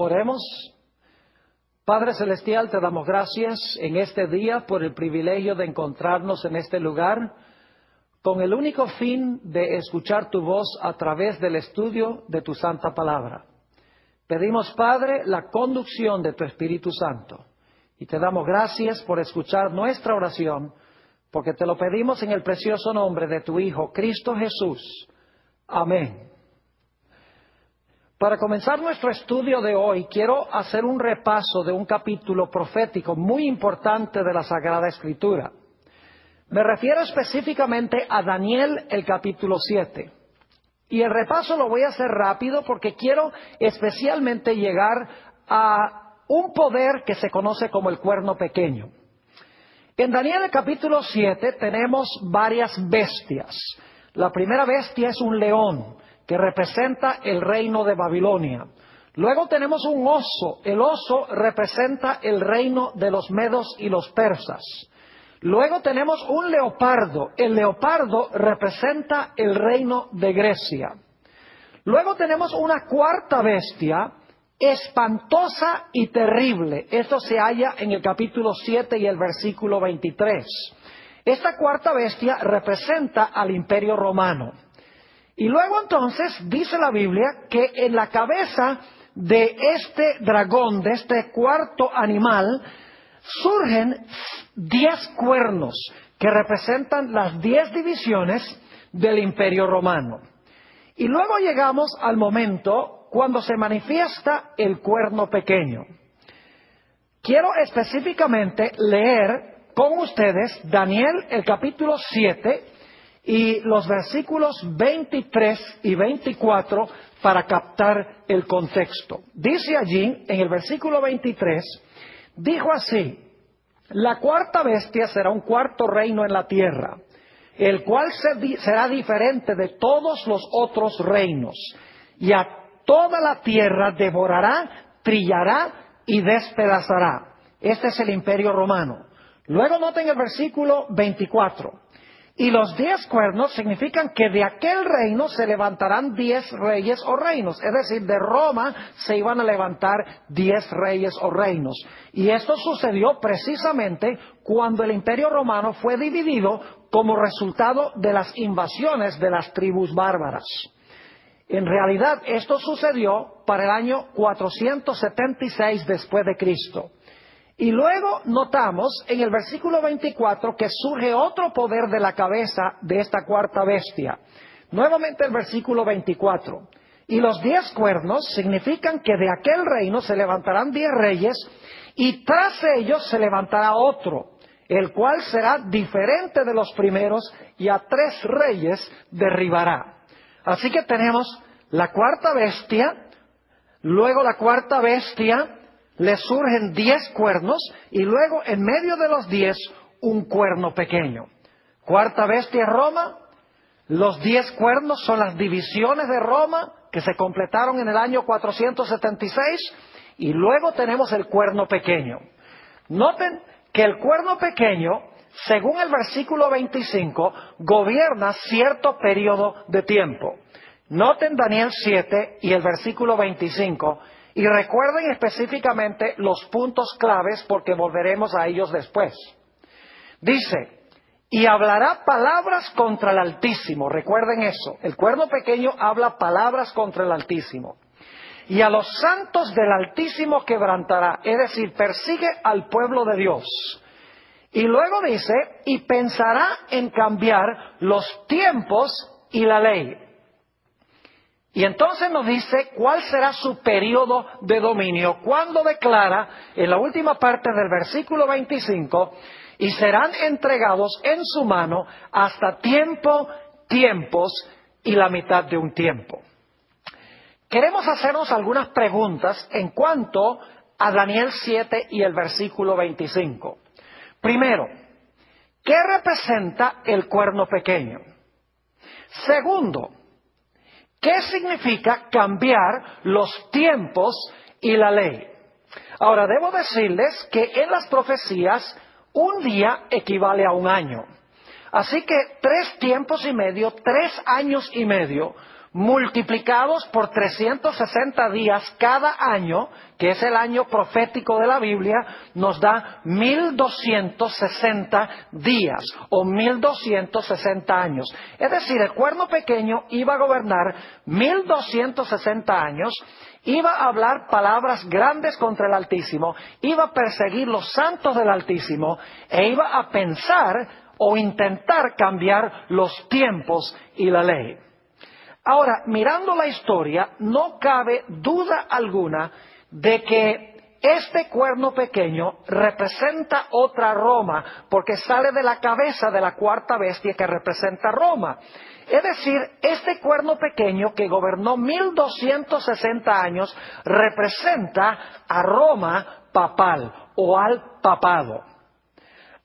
Oremos. Padre Celestial, te damos gracias en este día por el privilegio de encontrarnos en este lugar con el único fin de escuchar tu voz a través del estudio de tu santa palabra. Pedimos, Padre, la conducción de tu Espíritu Santo y te damos gracias por escuchar nuestra oración, porque te lo pedimos en el precioso nombre de tu Hijo, Cristo Jesús. Amén. Para comenzar nuestro estudio de hoy, quiero hacer un repaso de un capítulo profético muy importante de la Sagrada Escritura. Me refiero específicamente a Daniel, el capítulo 7. Y el repaso lo voy a hacer rápido porque quiero especialmente llegar a un poder que se conoce como el cuerno pequeño. En Daniel, el capítulo 7, tenemos varias bestias. La primera bestia es un león, que representa el reino de Babilonia. Luego tenemos un oso. El oso representa el reino de los medos y los persas. Luego tenemos un leopardo. El leopardo representa el reino de Grecia. Luego tenemos una cuarta bestia, espantosa y terrible. Esto se halla en el capítulo 7 y el versículo 23. Esta cuarta bestia representa al Imperio Romano. Y luego entonces dice la Biblia que en la cabeza de este dragón, de este cuarto animal, surgen 10 cuernos que representan las 10 divisiones del Imperio Romano. Y luego llegamos al momento cuando se manifiesta el cuerno pequeño. Quiero específicamente leer con ustedes Daniel, el capítulo 7, y los versículos 23 y 24 para captar el contexto. Dice allí, en el versículo 23, dijo así: la cuarta bestia será un cuarto reino en la tierra, el cual será diferente de todos los otros reinos, y a toda la tierra devorará, trillará y despedazará. Este es el Imperio Romano. Luego noten el versículo 24. Y los 10 cuernos significan que de aquel reino se levantarán 10 reyes o reinos. Es decir, de Roma se iban a levantar 10 reyes o reinos. Y esto sucedió precisamente cuando el Imperio Romano fue dividido como resultado de las invasiones de las tribus bárbaras. En realidad, esto sucedió para el año 476 después de Cristo. Y luego notamos en el versículo 24 que surge otro poder de la cabeza de esta cuarta bestia. Nuevamente el versículo 24. Y los 10 cuernos significan que de aquel reino se levantarán 10 reyes y tras ellos se levantará otro, el cual será diferente de los primeros y a 3 reyes derribará. Así que tenemos la cuarta bestia, luego la cuarta bestia, le surgen 10 cuernos y luego en medio de los 10 un cuerno pequeño. Cuarta bestia es Roma. Los 10 cuernos son las divisiones de Roma que se completaron en el año 476 y luego tenemos el cuerno pequeño. Noten que el cuerno pequeño, según el versículo 25, gobierna cierto periodo de tiempo. Noten Daniel 7 y el versículo 25. Y recuerden específicamente los puntos claves porque volveremos a ellos después. Dice, y hablará palabras contra el Altísimo. Recuerden eso. El cuerno pequeño habla palabras contra el Altísimo. Y a los santos del Altísimo quebrantará. Es decir, persigue al pueblo de Dios. Y luego dice, y pensará en cambiar los tiempos y la ley. Y entonces nos dice cuál será su periodo de dominio, cuando declara en la última parte del versículo 25, y serán entregados en su mano hasta tiempos y la mitad de un tiempo. Queremos hacernos algunas preguntas en cuanto a Daniel 7 y el versículo 25. Primero, ¿qué representa el cuerno pequeño? Segundo, ¿qué significa cambiar los tiempos y la ley? Ahora, debo decirles que en las profecías un día equivale a un año. Así que 3 tiempos y medio, 3 años y medio, multiplicados por 360 días cada año, que es el año profético de la Biblia, nos da 1260 días o 1260 años. Es decir, el cuerno pequeño iba a gobernar 1260 años, iba a hablar palabras grandes contra el Altísimo, iba a perseguir los santos del Altísimo e iba a pensar o intentar cambiar los tiempos y la ley. Ahora, mirando la historia, no cabe duda alguna de que este cuerno pequeño representa otra Roma, porque sale de la cabeza de la cuarta bestia que representa Roma. Es decir, este cuerno pequeño que gobernó 1260 años representa a Roma papal o al papado.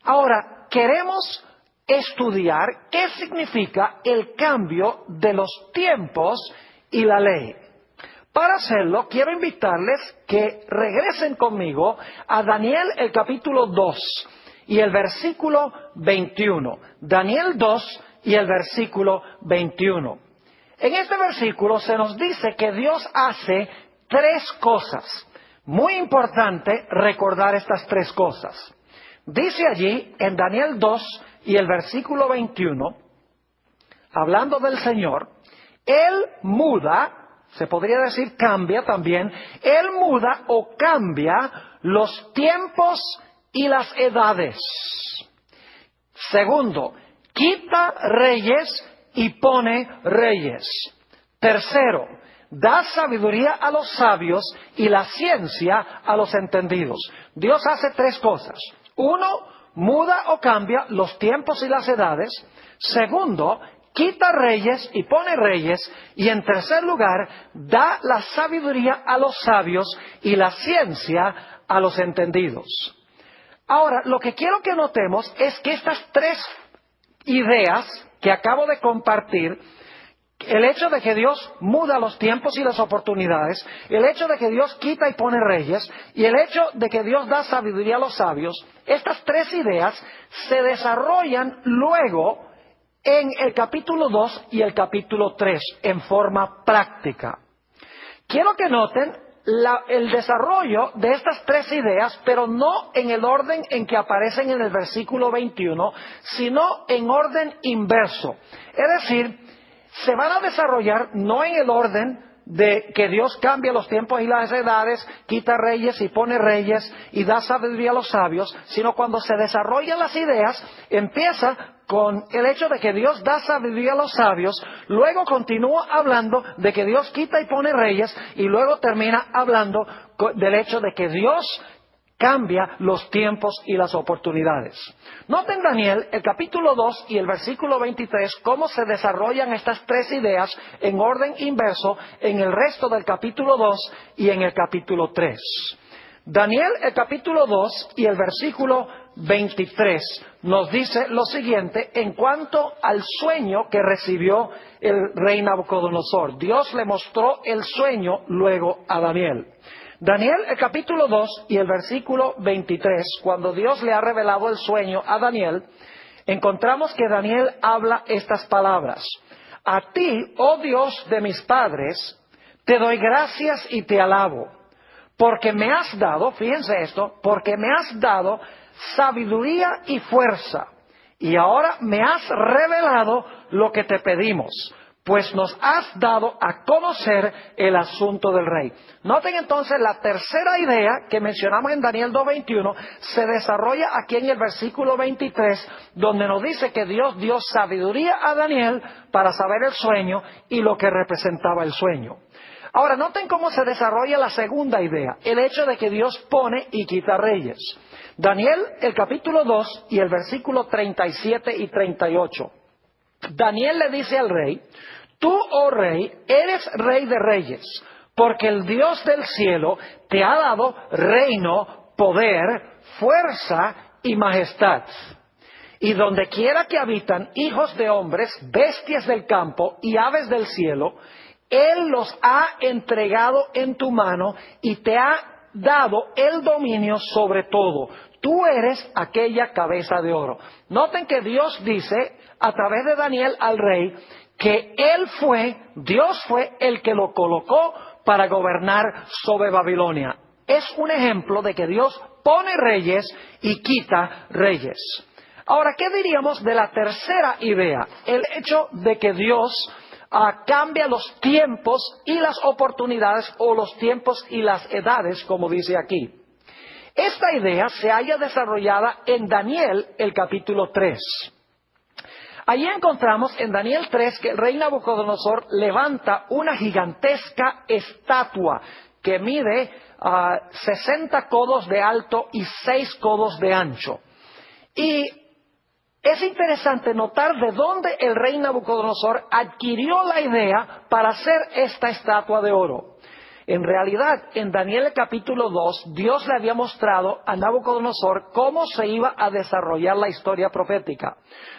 Ahora, queremos estudiar qué significa el cambio de los tiempos y la ley. Para hacerlo, quiero invitarles que regresen conmigo a Daniel el capítulo 2 y el versículo 21. Daniel 2 y el versículo 21. En este versículo se nos dice que Dios hace tres cosas. Muy importante recordar estas tres cosas. Dice allí en Daniel 2 y el versículo 21, hablando del Señor, Él muda, se podría decir cambia también, Él muda o cambia los tiempos y las edades. Segundo, quita reyes y pone reyes. Tercero, da sabiduría a los sabios y la ciencia a los entendidos. Dios hace tres cosas. Uno, muda o cambia los tiempos y las edades. Segundo, quita reyes y pone reyes. Y en tercer lugar, da la sabiduría a los sabios y la ciencia a los entendidos. Ahora, lo que quiero que notemos es que estas tres ideas que acabo de compartir, el hecho de que Dios muda los tiempos y las oportunidades, el hecho de que Dios quita y pone reyes, y el hecho de que Dios da sabiduría a los sabios, estas tres ideas se desarrollan luego en el capítulo 2 y el capítulo 3 en forma práctica. Quiero que noten el desarrollo de estas tres ideas, pero no en el orden en que aparecen en el versículo 21, sino en orden inverso. Es decir, se van a desarrollar no en el orden de que Dios cambia los tiempos y las edades, quita reyes y pone reyes y da sabiduría a los sabios, sino cuando se desarrollan las ideas, empieza con el hecho de que Dios da sabiduría a los sabios, luego continúa hablando de que Dios quita y pone reyes, y luego termina hablando del hecho de que Dios cambia los tiempos y las oportunidades. Noten Daniel, el capítulo 2 y el versículo 23, cómo se desarrollan estas tres ideas en orden inverso en el resto del capítulo 2 y en el capítulo 3. Daniel, el capítulo 2 y el versículo 23 nos dice lo siguiente en cuanto al sueño que recibió el rey Nabucodonosor. Dios le mostró el sueño luego a Daniel. Daniel, el capítulo 2 y el versículo 23, cuando Dios le ha revelado el sueño a Daniel, encontramos que Daniel habla estas palabras. A ti, oh Dios de mis padres, te doy gracias y te alabo, porque me has dado, fíjense esto, porque me has dado sabiduría y fuerza, y ahora me has revelado lo que te pedimos, pues nos has dado a conocer el asunto del rey. Noten entonces la tercera idea que mencionamos en Daniel 2:21 se desarrolla aquí en el versículo 23, donde nos dice que Dios dio sabiduría a Daniel para saber el sueño y lo que representaba el sueño. Ahora, noten cómo se desarrolla la segunda idea, el hecho de que Dios pone y quita reyes. Daniel, el capítulo 2 y el versículo 37 y 38. Daniel le dice al rey, tú, oh rey, eres rey de reyes, porque el Dios del cielo te ha dado reino, poder, fuerza y majestad. Y donde quiera que habitan hijos de hombres, bestias del campo y aves del cielo, Él los ha entregado en tu mano y te ha dado el dominio sobre todo. Tú eres aquella cabeza de oro. Noten que Dios dice a través de Daniel al rey que Dios fue el que lo colocó para gobernar sobre Babilonia. es un ejemplo de que Dios pone reyes y quita reyes. Ahora, ¿qué diríamos de la tercera idea? El hecho de que Dios cambia los tiempos y las oportunidades, o los tiempos y las edades, como dice aquí. Esta idea se halla desarrollada en Daniel, el capítulo 3. Allí encontramos en Daniel 3 que el rey Nabucodonosor levanta una gigantesca estatua que mide 60 codos de alto y 6 codos de ancho. Y es interesante notar de dónde el rey Nabucodonosor adquirió la idea para hacer esta estatua de oro. En realidad, en Daniel capítulo 2, Dios le había mostrado a Nabucodonosor cómo se iba a desarrollar la historia profética.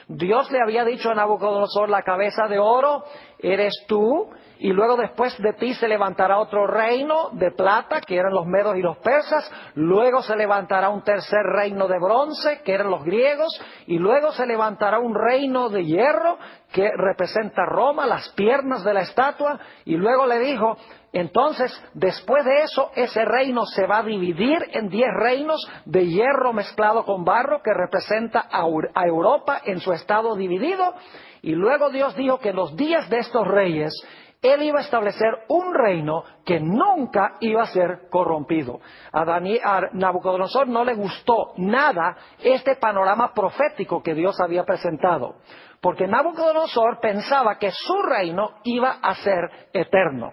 Dios le había dicho a Nabucodonosor: la cabeza de oro eres tú, y luego después de ti se levantará otro reino de plata, que eran los medos y los persas. Luego se levantará un tercer reino de bronce, que eran los griegos, y luego se levantará un reino de hierro, que representa Roma, las piernas de la estatua. Y luego le dijo: entonces, después de eso, ese reino se va a dividir en 10 reinos de hierro mezclado con barro, que representa a Europa en su estado dividido. Y luego Dios dijo que en los días de estos reyes, Él iba a establecer un reino que nunca iba a ser corrompido. A Nabucodonosor no le gustó nada este panorama profético que Dios había presentado, porque Nabucodonosor pensaba que su reino iba a ser eterno.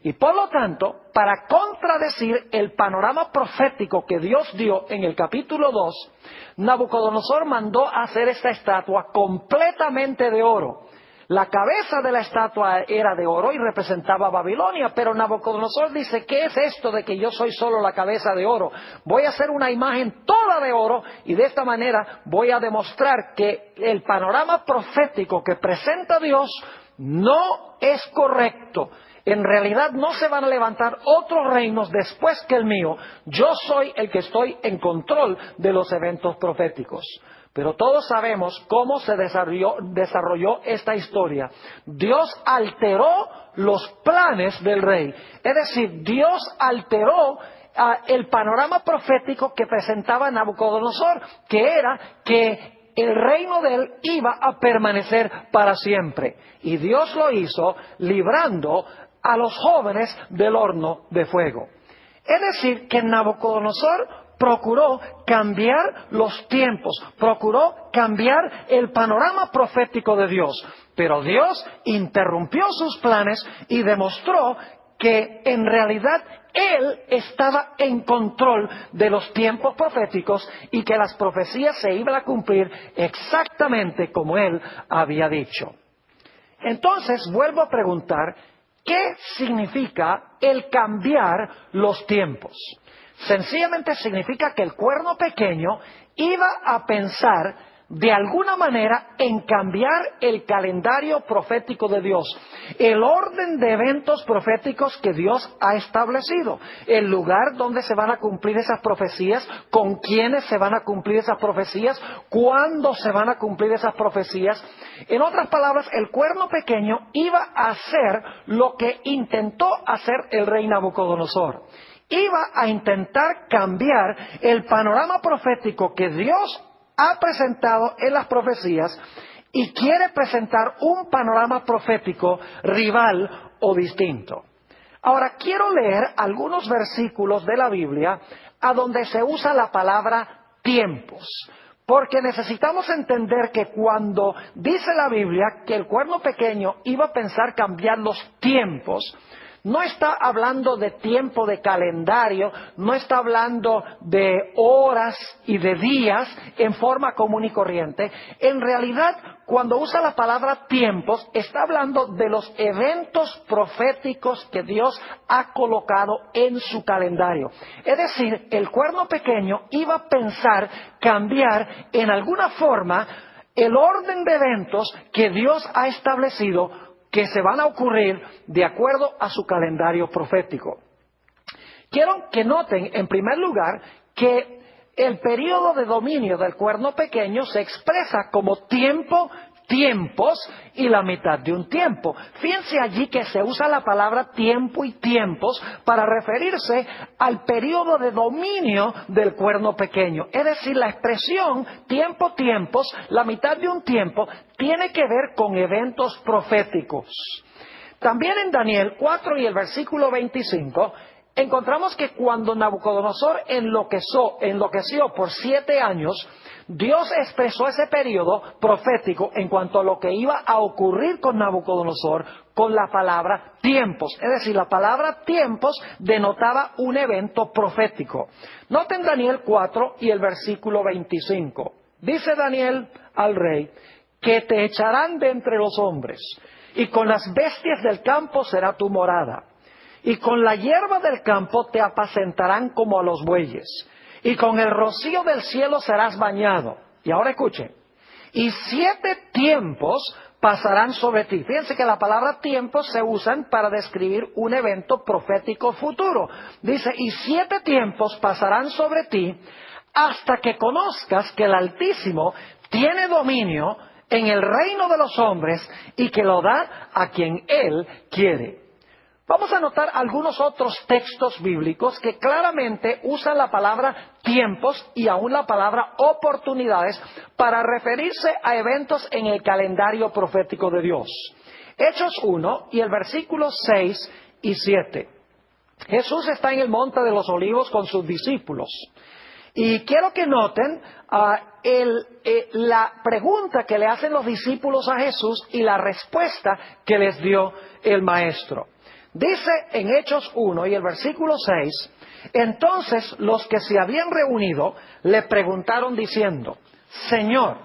Y por lo tanto, para contradecir el panorama profético que Dios dio en el capítulo 2, Nabucodonosor mandó a hacer esta estatua completamente de oro. La cabeza de la estatua era de oro y representaba a Babilonia, pero Nabucodonosor dice: ¿qué es esto de que yo soy solo la cabeza de oro? Voy a hacer una imagen toda de oro, y de esta manera voy a demostrar que el panorama profético que presenta Dios no es correcto. En realidad no se van a levantar otros reinos después que el mío. Yo soy el que estoy en control de los eventos proféticos. Pero todos sabemos cómo se desarrolló esta historia. Dios alteró los planes del rey. Es decir, Dios alteró el panorama profético que presentaba Nabucodonosor, que era que el reino de él iba a permanecer para siempre. Y Dios lo hizo librando a los jóvenes del horno de fuego. Es decir, que Nabucodonosor procuró cambiar los tiempos, procuró cambiar el panorama profético de Dios. Pero Dios interrumpió sus planes y demostró que en realidad Él estaba en control de los tiempos proféticos y que las profecías se iban a cumplir exactamente como Él había dicho. Entonces, vuelvo a preguntar: ¿qué significa el cambiar los tiempos? Sencillamente significa que el cuerno pequeño iba a pensar de alguna manera en cambiar el calendario profético de Dios, el orden de eventos proféticos que Dios ha establecido, el lugar donde se van a cumplir esas profecías, con quiénes se van a cumplir esas profecías, cuándo se van a cumplir esas profecías. En otras palabras, el cuerno pequeño iba a hacer lo que intentó hacer el rey Nabucodonosor. Iba a intentar cambiar el panorama profético que Dios ha presentado en las profecías, y quiere presentar un panorama profético rival o distinto. Ahora, quiero leer algunos versículos de la Biblia a donde se usa la palabra tiempos, porque necesitamos entender que cuando dice la Biblia que el cuerno pequeño iba a pensar cambiar los tiempos, no está hablando de tiempo de calendario, no está hablando de horas y de días en forma común y corriente. En realidad, cuando usa la palabra tiempos, está hablando de los eventos proféticos que Dios ha colocado en su calendario. Es decir, el cuerno pequeño iba a pensar cambiar en alguna forma el orden de eventos que Dios ha establecido, que se van a ocurrir de acuerdo a su calendario profético. Quiero que noten, en primer lugar, que el periodo de dominio del cuerno pequeño se expresa como tiempo tiempos y la mitad de un tiempo. Fíjense allí que se usa la palabra tiempo y tiempos para referirse al periodo de dominio del cuerno pequeño. Es decir, la expresión tiempo, tiempos, la mitad de un tiempo, tiene que ver con eventos proféticos. También en Daniel 4 y el versículo 25, encontramos que cuando Nabucodonosor enloqueció por 7 años, Dios expresó ese periodo profético en cuanto a lo que iba a ocurrir con Nabucodonosor con la palabra tiempos. Es decir, la palabra tiempos denotaba un evento profético. Noten Daniel 4 y el versículo 25. Dice Daniel al rey que te echarán de entre los hombres, y con las bestias del campo será tu morada, y con la hierba del campo te apacentarán como a los bueyes, y con el rocío del cielo serás bañado. Y ahora escuchen, y 7 tiempos pasarán sobre ti. Fíjense que la palabra tiempos se usan para describir un evento profético futuro. Dice, y 7 tiempos pasarán sobre ti hasta que conozcas que el Altísimo tiene dominio en el reino de los hombres y que lo da a quien Él quiere. Vamos a notar algunos otros textos bíblicos que claramente usan la palabra tiempos y aún la palabra oportunidades para referirse a eventos en el calendario profético de Dios. Hechos 1 y el versículo 6 y 7. Jesús está en el Monte de los Olivos con sus discípulos. Y quiero que noten la pregunta que le hacen los discípulos a Jesús y la respuesta que les dio el Maestro. Dice en Hechos 1 y el versículo 6, entonces los que se habían reunido le preguntaron diciendo, Señor,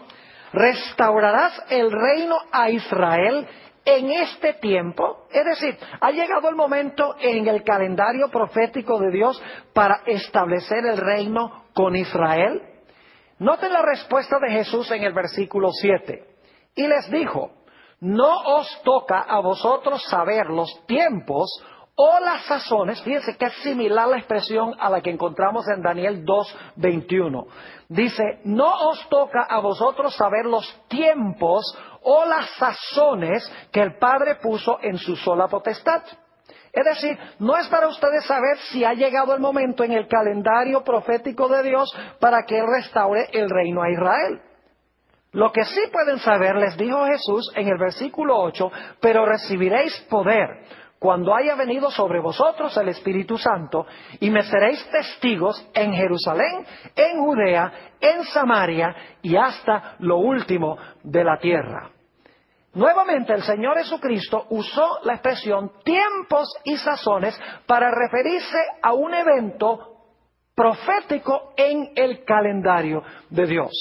¿restaurarás el reino a Israel en este tiempo? Es decir, ha llegado el momento en el calendario profético de Dios para establecer el reino con Israel. Noten la respuesta de Jesús en el versículo 7. Y les dijo, no os toca a vosotros saber los tiempos o las sazones. Fíjense que es similar la expresión a la que encontramos en Daniel 2:21. Dice, no os toca a vosotros saber los tiempos o las sazones que el Padre puso en su sola potestad. Es decir, no es para ustedes saber si ha llegado el momento en el calendario profético de Dios para que Él restaure el reino a Israel. Lo que sí pueden saber, les dijo Jesús en el versículo 8, pero recibiréis poder cuando haya venido sobre vosotros el Espíritu Santo, y me seréis testigos en Jerusalén, en Judea, en Samaria y hasta lo último de la tierra. Nuevamente el Señor Jesucristo usó la expresión tiempos y sazones para referirse a un evento profético en el calendario de Dios.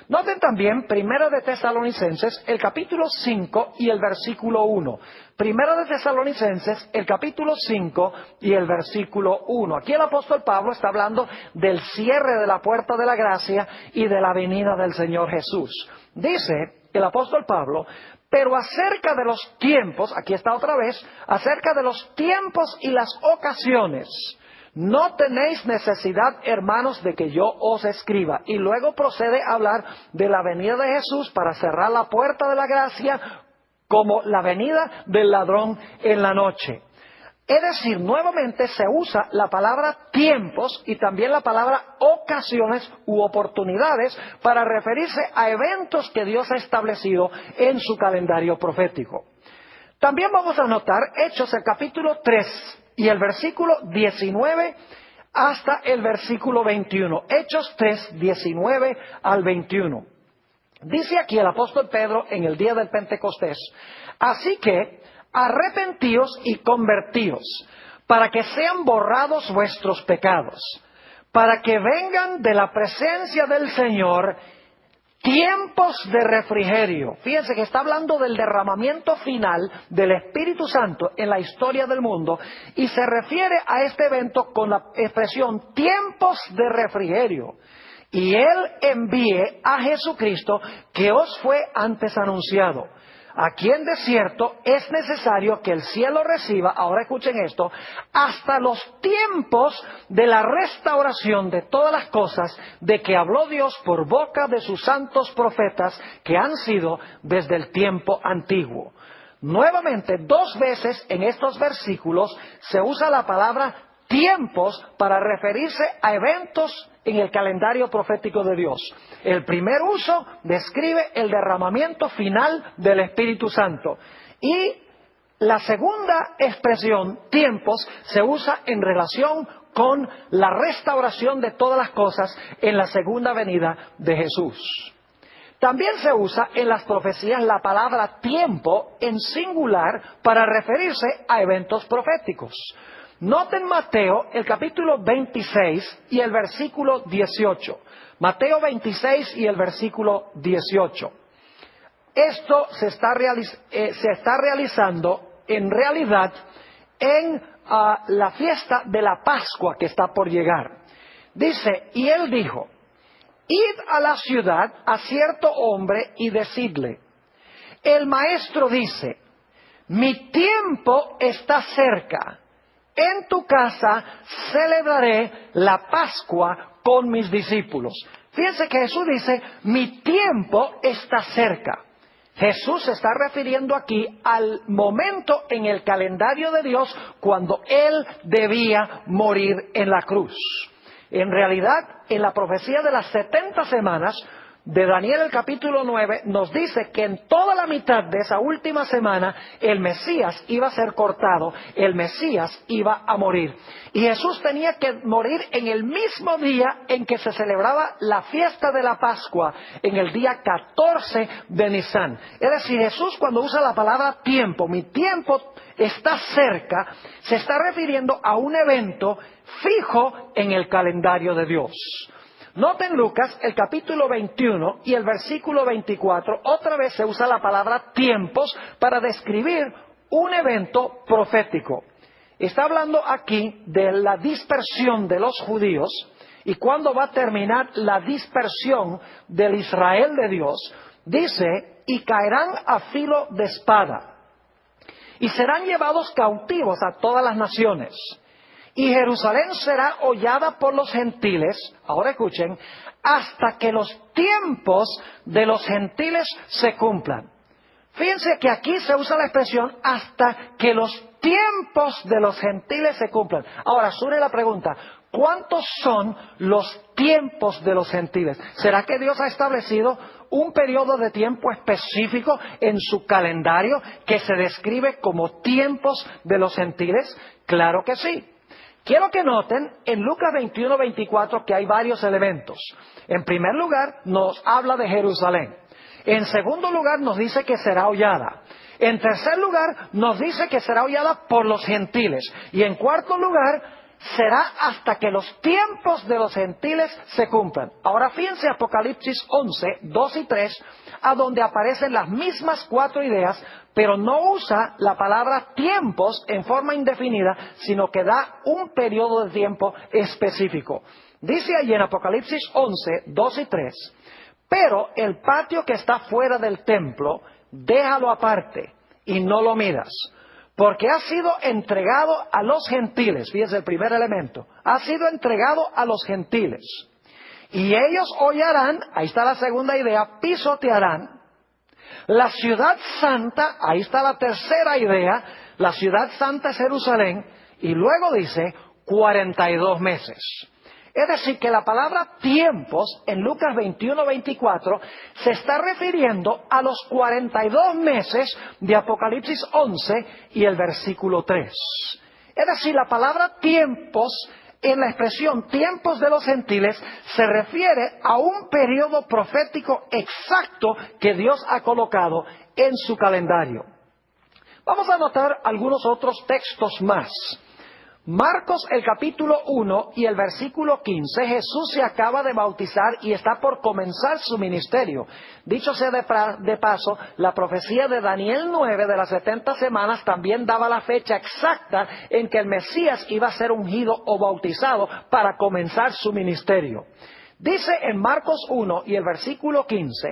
Noten también Primera de Tesalonicenses, el capítulo 5 y el versículo 1. Primera de Tesalonicenses, el capítulo 5 y el versículo 1. Aquí el apóstol Pablo está hablando del cierre de la puerta de la gracia y de la venida del Señor Jesús. Dice el apóstol Pablo, pero acerca de los tiempos, aquí está otra vez, acerca de los tiempos y las ocasiones, no tenéis necesidad, hermanos, de que yo os escriba. Y luego procede a hablar de la venida de Jesús para cerrar la puerta de la gracia como la venida del ladrón en la noche. Es decir, nuevamente se usa la palabra tiempos y también la palabra ocasiones u oportunidades para referirse a eventos que Dios ha establecido en su calendario profético. También vamos a notar Hechos, el capítulo 3 y el versículo 19 hasta el versículo 21. Hechos 3, 19 al 21. Dice aquí el apóstol Pedro en el día del Pentecostés, así que arrepentíos y convertíos, para que sean borrados vuestros pecados, para que vengan de la presencia del Señor tiempos de refrigerio. Fíjense que está hablando del derramamiento final del Espíritu Santo en la historia del mundo y se refiere a este evento con la expresión tiempos de refrigerio. Y Él envíe a Jesucristo que os fue antes anunciado, Aquí en desierto es necesario que el cielo reciba, ahora escuchen esto, hasta los tiempos de la restauración de todas las cosas de que habló Dios por boca de sus santos profetas que han sido desde el tiempo antiguo. Nuevamente, 2 veces en estos versículos se usa la palabra tiempos para referirse a eventos en el calendario profético de Dios. El primer uso describe el derramamiento final del Espíritu Santo. Y la segunda expresión, tiempos, se usa en relación con la restauración de todas las cosas en la segunda venida de Jesús. También se usa en las profecías la palabra tiempo en singular para referirse a eventos proféticos. Noten Mateo, el capítulo 26 y el versículo 18. Mateo 26 y el versículo 18. Esto se está realizando en realidad en la fiesta de la Pascua que está por llegar. Dice, y él dijo, id a la ciudad a cierto hombre y decidle, el maestro dice, mi tiempo está cerca. En tu casa celebraré la Pascua con mis discípulos. Fíjense que Jesús dice, mi tiempo está cerca. Jesús se está refiriendo aquí al momento en el calendario de Dios cuando Él debía morir en la cruz. En realidad, en la profecía de las 70 semanas de Daniel el capítulo 9 nos dice que en toda la mitad de esa última semana el Mesías iba a ser cortado, el Mesías iba a morir. Y Jesús tenía que morir en el mismo día en que se celebraba la fiesta de la Pascua, en el día 14 de Nisan. Es decir, Jesús cuando usa la palabra tiempo, mi tiempo está cerca, se está refiriendo a un evento fijo en el calendario de Dios. Noten Lucas, el capítulo 21 y el versículo 24, otra vez se usa la palabra tiempos para describir un evento profético. Está hablando aquí de la dispersión de los judíos y cuándo va a terminar la dispersión del Israel de Dios. Dice, y caerán a filo de espada y serán llevados cautivos a todas las naciones. Y Jerusalén será hollada por los gentiles, ahora escuchen, hasta que los tiempos de los gentiles se cumplan. Fíjense que aquí se usa la expresión hasta que los tiempos de los gentiles se cumplan. Ahora surge la pregunta, ¿cuántos son los tiempos de los gentiles? ¿Será que Dios ha establecido un periodo de tiempo específico en su calendario que se describe como tiempos de los gentiles? Claro que sí. Quiero que noten en Lucas 21-24 que hay varios elementos. En primer lugar, nos habla de Jerusalén. En segundo lugar, nos dice que será hollada. En tercer lugar, nos dice que será hollada por los gentiles. Y en cuarto lugar, será hasta que los tiempos de los gentiles se cumplan. Ahora fíjense Apocalipsis 11, 2 y 3, a donde aparecen las mismas 4 ideas, pero no usa la palabra tiempos en forma indefinida, sino que da un periodo de tiempo específico. Dice allí en Apocalipsis 11, 2 y 3, pero el patio que está fuera del templo, déjalo aparte y no lo midas, porque ha sido entregado a los gentiles. Fíjense el primer elemento, ha sido entregado a los gentiles. Y ellos hollarán, ahí está la segunda idea, pisotearán la ciudad santa, ahí está la tercera idea, la ciudad santa es Jerusalén, y luego dice 42 meses. Es decir, que la palabra tiempos en Lucas 21-24 se está refiriendo a los 42 meses de Apocalipsis 11 y el versículo 3. Es decir, la palabra tiempos en la expresión tiempos de los gentiles se refiere a un periodo profético exacto que Dios ha colocado en su calendario. Vamos a notar algunos otros textos más. Marcos el capítulo 1 y el versículo 15, Jesús se acaba de bautizar y está por comenzar su ministerio. Dicho sea de paso, la profecía de Daniel 9 de las 70 semanas también daba la fecha exacta en que el Mesías iba a ser ungido o bautizado para comenzar su ministerio. Dice en Marcos 1 y el versículo 15,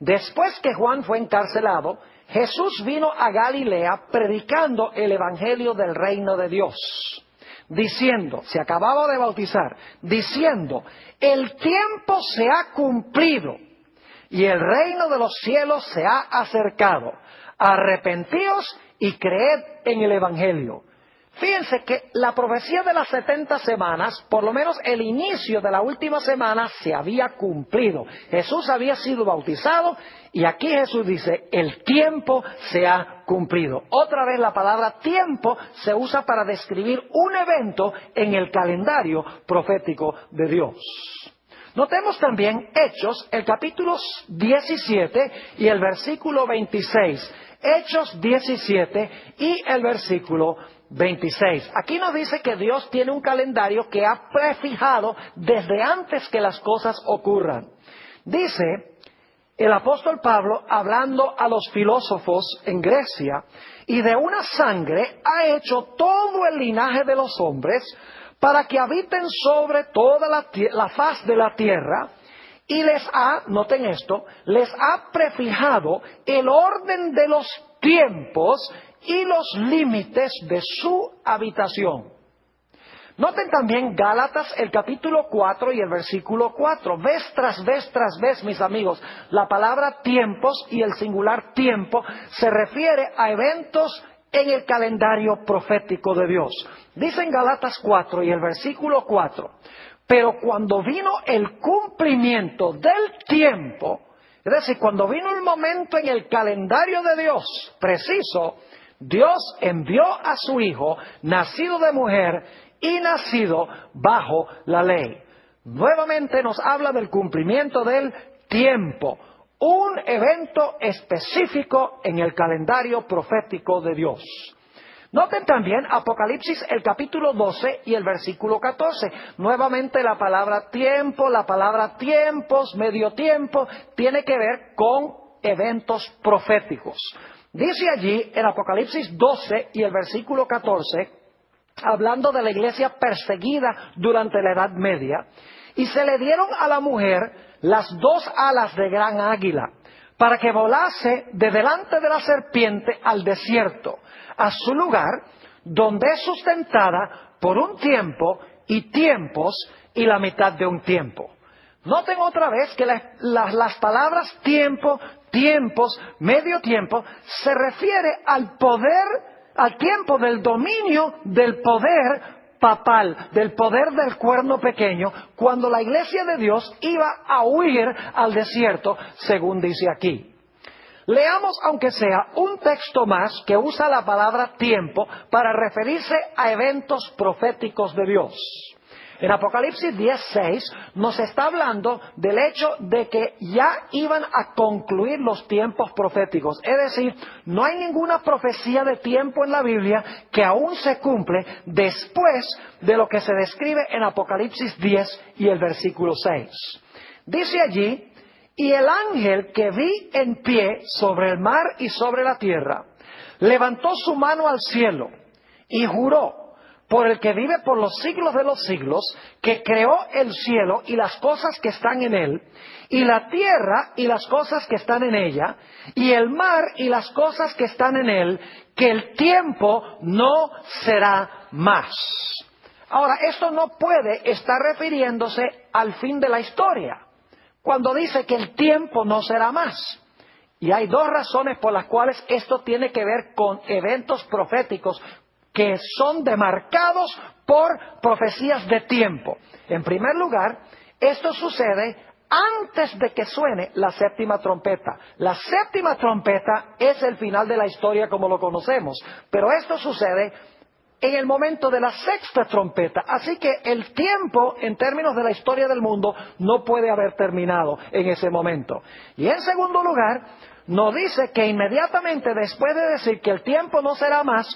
después que Juan fue encarcelado, Jesús vino a Galilea predicando el evangelio del reino de Dios, diciendo, se acababa de bautizar, diciendo, el tiempo se ha cumplido y el reino de los cielos se ha acercado. Arrepentíos y creed en el evangelio. Fíjense que la profecía de las 70 semanas, por lo menos el inicio de la última semana, se había cumplido. Jesús había sido bautizado y aquí Jesús dice, el tiempo se ha cumplido. Otra vez la palabra tiempo se usa para describir un evento en el calendario profético de Dios. Notemos también Hechos, el capítulo 17 y el versículo 26. Hechos 17 y el versículo 26. Aquí nos dice que Dios tiene un calendario que ha prefijado desde antes que las cosas ocurran. Dice el apóstol Pablo, hablando a los filósofos en Grecia, y de una sangre ha hecho todo el linaje de los hombres para que habiten sobre toda la faz de la tierra, y les ha, noten esto, les ha prefijado el orden de los tiempos y los límites de su habitación. Noten también Gálatas, el capítulo 4 y el versículo 4. Vez tras vez, mis amigos, la palabra tiempos y el singular tiempo se refiere a eventos en el calendario profético de Dios. Dice en Gálatas 4 y el versículo 4, pero cuando vino el cumplimiento del tiempo, es decir, cuando vino el momento en el calendario de Dios preciso, Dios envió a su Hijo, nacido de mujer y nacido bajo la ley. Nuevamente nos habla del cumplimiento del tiempo, un evento específico en el calendario profético de Dios. Noten también Apocalipsis, el capítulo 12 y el versículo 14. Nuevamente la palabra tiempo, la palabra tiempos, medio tiempo, tiene que ver con eventos proféticos. Dice allí en Apocalipsis 12 y el versículo 14, hablando de la iglesia perseguida durante la Edad Media, y se le dieron a la mujer las dos alas de gran águila, para que volase de delante de la serpiente al desierto, a su lugar, donde es sustentada por un tiempo y tiempos y la mitad de un tiempo. Noten otra vez que las palabras tiempo, tiempos, medio tiempo, se refiere al poder, al tiempo del dominio del poder papal, del poder del cuerno pequeño, cuando la iglesia de Dios iba a huir al desierto, según dice aquí. Leamos, aunque sea, un texto más que usa la palabra tiempo para referirse a eventos proféticos de Dios. En Apocalipsis 10:6 nos está hablando del hecho de que ya iban a concluir los tiempos proféticos. Es decir, no hay ninguna profecía de tiempo en la Biblia que aún se cumple después de lo que se describe en Apocalipsis 10 y el versículo 6. Dice allí, y el ángel que vi en pie sobre el mar y sobre la tierra, levantó su mano al cielo y juró por el que vive por los siglos de los siglos, que creó el cielo y las cosas que están en él, y la tierra y las cosas que están en ella, y el mar y las cosas que están en él, que el tiempo no será más. Ahora, esto no puede estar refiriéndose al fin de la historia, cuando dice que el tiempo no será más. Y hay dos razones por las cuales esto tiene que ver con eventos proféticos que son demarcados por profecías de tiempo. En primer lugar, esto sucede antes de que suene la séptima trompeta. La séptima trompeta es el final de la historia como lo conocemos, pero esto sucede en el momento de la sexta trompeta. Así que el tiempo, en términos de la historia del mundo, no puede haber terminado en ese momento. Y en segundo lugar, nos dice que inmediatamente después de decir que el tiempo no será más,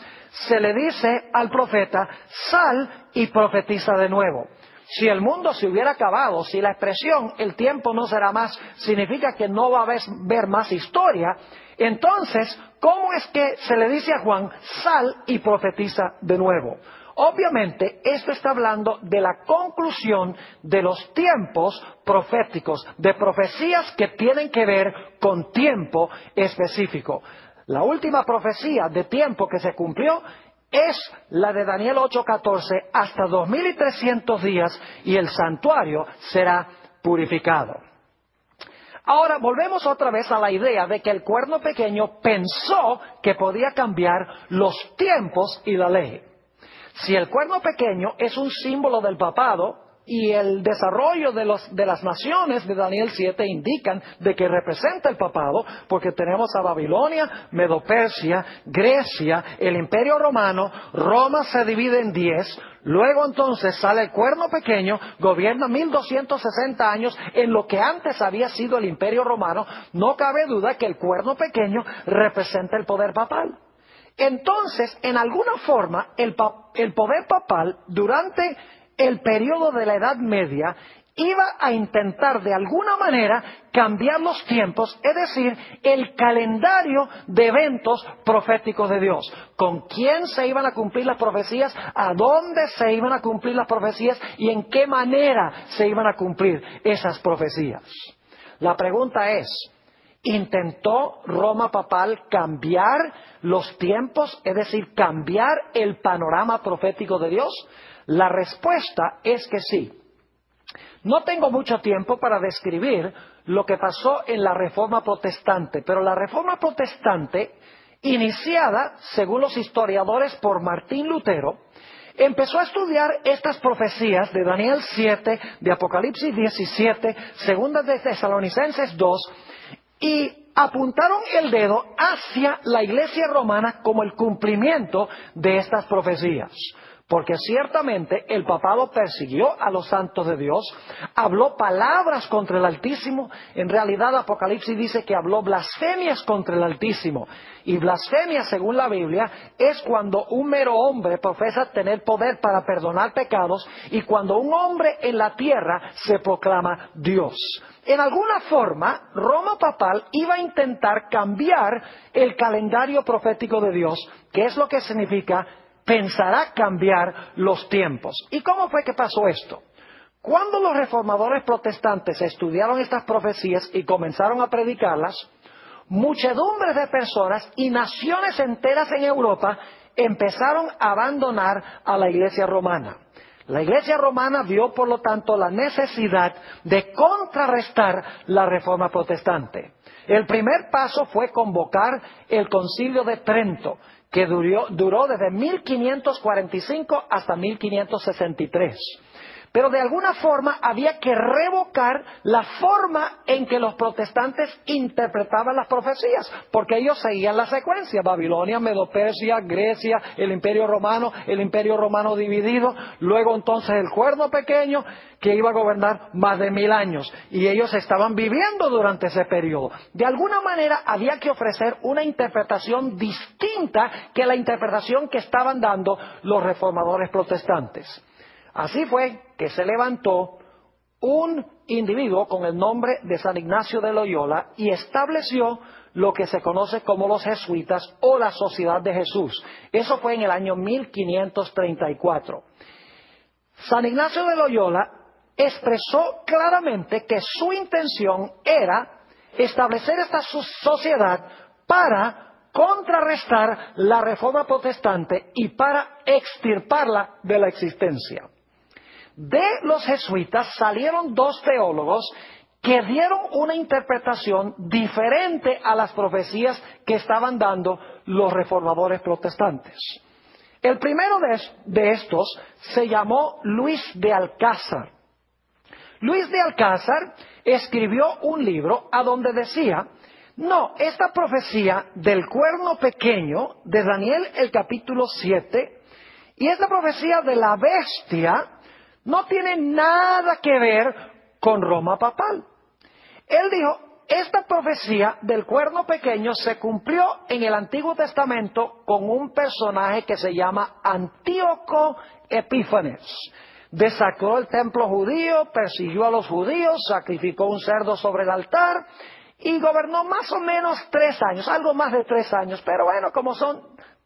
se le dice al profeta, sal y profetiza de nuevo. Si el mundo se hubiera acabado, si la expresión el tiempo no será más significa que no va a haber más historia, entonces, ¿cómo es que se le dice a Juan, sal y profetiza de nuevo? Obviamente, esto está hablando de la conclusión de los tiempos proféticos, de profecías que tienen que ver con tiempo específico. La última profecía de tiempo que se cumplió es la de Daniel 8:14, hasta 2300 días y el santuario será purificado. Ahora volvemos otra vez a la idea de que el cuerno pequeño pensó que podía cambiar los tiempos y la ley. Si el cuerno pequeño es un símbolo del papado y el desarrollo de las naciones de Daniel 7 indican de que representa el papado, porque tenemos a Babilonia, Medo-Persia, Grecia, el Imperio Romano, Roma se divide en 10, luego entonces sale el cuerno pequeño, gobierna 1260 años en lo que antes había sido el Imperio Romano. No cabe duda que el cuerno pequeño representa el poder papal. Entonces, en alguna forma, el poder papal durante el periodo de la Edad Media iba a intentar de alguna manera cambiar los tiempos, es decir, el calendario de eventos proféticos de Dios. ¿Con quién se iban a cumplir las profecías? ¿A dónde se iban a cumplir las profecías? ¿Y en qué manera se iban a cumplir esas profecías? La pregunta es, ¿intentó Roma papal cambiar los tiempos, es decir, cambiar el panorama profético de Dios? La respuesta es que sí. No tengo mucho tiempo para describir lo que pasó en la Reforma Protestante, pero la Reforma Protestante, iniciada, según los historiadores, por Martín Lutero, empezó a estudiar estas profecías de Daniel 7, de Apocalipsis 17, segunda de Tesalonicenses 2, y apuntaron el dedo hacia la Iglesia romana como el cumplimiento de estas profecías. Porque ciertamente el papado persiguió a los santos de Dios, habló palabras contra el Altísimo. En realidad Apocalipsis dice que habló blasfemias contra el Altísimo. Y blasfemia, según la Biblia, es cuando un mero hombre profesa tener poder para perdonar pecados y cuando un hombre en la tierra se proclama Dios. En alguna forma, Roma papal iba a intentar cambiar el calendario profético de Dios, que es lo que significa pensará cambiar los tiempos. ¿Y cómo fue que pasó esto? Cuando los reformadores protestantes estudiaron estas profecías y comenzaron a predicarlas, muchedumbres de personas y naciones enteras en Europa empezaron a abandonar a la Iglesia romana. La Iglesia romana vio, por lo tanto, la necesidad de contrarrestar la Reforma protestante. El primer paso fue convocar el Concilio de Trento, que duró desde 1545 hasta 1563. Pero de alguna forma había que revocar la forma en que los protestantes interpretaban las profecías, porque ellos seguían la secuencia: Babilonia, Medo-Persia, Grecia, el Imperio Romano dividido, luego entonces el cuerno pequeño que iba a gobernar más de 1000 años, y ellos estaban viviendo durante ese periodo. De alguna manera había que ofrecer una interpretación distinta que la interpretación que estaban dando los reformadores protestantes. Así fue que se levantó un individuo con el nombre de San Ignacio de Loyola y estableció lo que se conoce como los jesuitas o la Sociedad de Jesús. Eso fue en el año 1534. San Ignacio de Loyola expresó claramente que su intención era establecer esta sociedad para contrarrestar la Reforma protestante y para extirparla de la existencia. De los jesuitas salieron dos teólogos que dieron una interpretación diferente a las profecías que estaban dando los reformadores protestantes. El primero de estos se llamó Luis de Alcázar. Luis de Alcázar escribió un libro a donde decía: no, esta profecía del cuerno pequeño de Daniel el capítulo 7 y esta profecía de la bestia no tiene nada que ver con Roma papal. Él dijo, esta profecía del cuerno pequeño se cumplió en el Antiguo Testamento con un personaje que se llama Antíoco Epífanes. Desacró el templo judío, persiguió a los judíos, sacrificó un cerdo sobre el altar y gobernó más o menos 3 años, algo más de 3 años. Pero bueno, como son